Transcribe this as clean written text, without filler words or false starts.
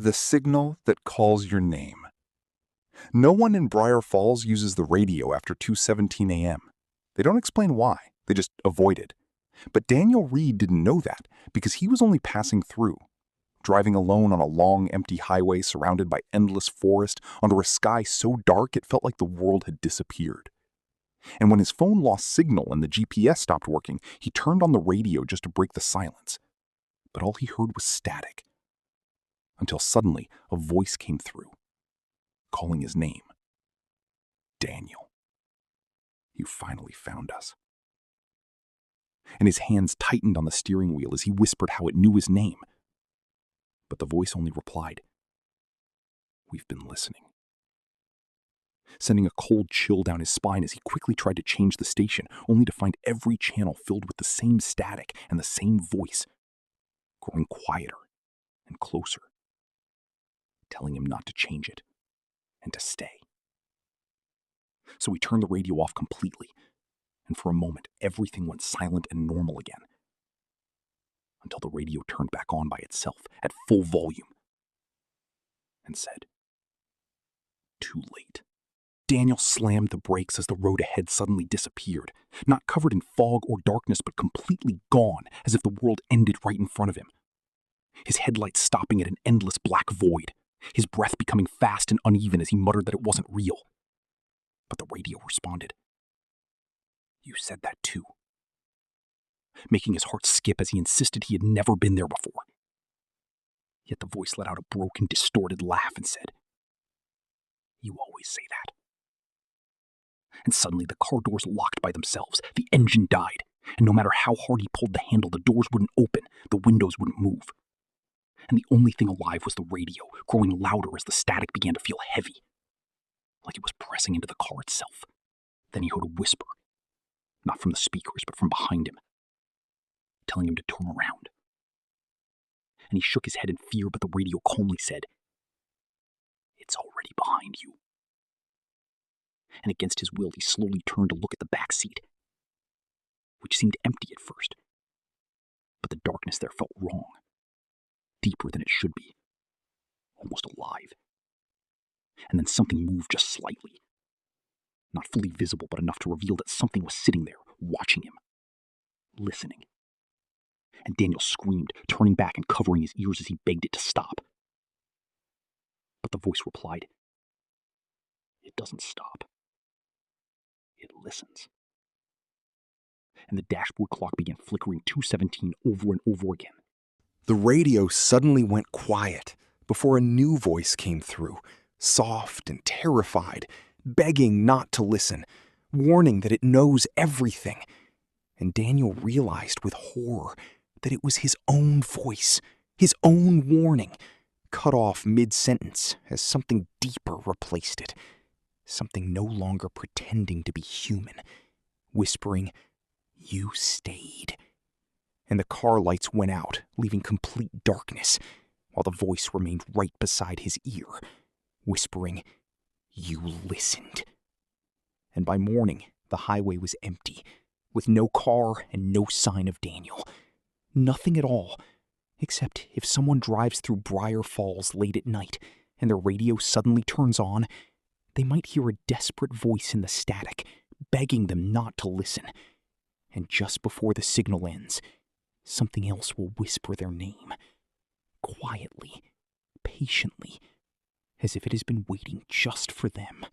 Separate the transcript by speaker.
Speaker 1: The signal that calls your name. No one in Briar Falls uses the radio after 2:17 a.m. They don't explain why, they just avoid it. But Daniel Reed didn't know that because he was only passing through, driving alone on a long, empty highway surrounded by endless forest under a sky so dark it felt like the world had disappeared. And when his phone lost signal and the GPS stopped working, he turned on the radio just to break the silence. But all he heard was static. Until suddenly, a voice came through, calling his name. Daniel. You finally found us. And his hands tightened on the steering wheel as he whispered how it knew his name. But the voice only replied, We've been listening. Sending a cold chill down his spine as he quickly tried to change the station, only to find every channel filled with the same static and the same voice, growing quieter and closer, telling him not to change it and to stay. So he turned the radio off completely, and for a moment everything went silent and normal again, until the radio turned back on by itself at full volume and said, Too late. Daniel slammed the brakes as the road ahead suddenly disappeared, not covered in fog or darkness, but completely gone, as if the world ended right in front of him. His headlights stopping at an endless black void, his breath becoming fast and uneven as he muttered that it wasn't real. But the radio responded, You said that too, making his heart skip as he insisted he had never been there before. Yet the voice let out a broken, distorted laugh and said, You always say that. And suddenly the car doors locked by themselves, the engine died, and no matter how hard he pulled the handle, the doors wouldn't open, the windows wouldn't move. And the only thing alive was the radio, growing louder as the static began to feel heavy, like it was pressing into the car itself. Then he heard a whisper, not from the speakers, but from behind him, telling him to turn around. And he shook his head in fear, but the radio calmly said, It's already behind you. And against his will, he slowly turned to look at the back seat, which seemed empty at first. But the darkness there felt wrong, deeper than it should be, almost alive. And then something moved just slightly, not fully visible, but enough to reveal that something was sitting there, watching him, listening. And Daniel screamed, turning back and covering his ears as he begged it to stop. But the voice replied, It doesn't stop. It listens. And the dashboard clock began flickering 2:17 over and over again.
Speaker 2: The radio suddenly went quiet before a new voice came through, soft and terrified, begging not to listen, warning that it knows everything. And Daniel realized with horror that it was his own voice, his own warning, cut off mid-sentence as something deeper replaced it, something no longer pretending to be human, whispering, You stayed. And the car lights went out, leaving complete darkness, while the voice remained right beside his ear, whispering, You listened. And by morning, the highway was empty, with no car and no sign of Daniel. Nothing at all, except if someone drives through Briar Falls late at night and their radio suddenly turns on, they might hear a desperate voice in the static, begging them not to listen. And just before the signal ends, something else will whisper their name, quietly, patiently, as if it has been waiting just for them.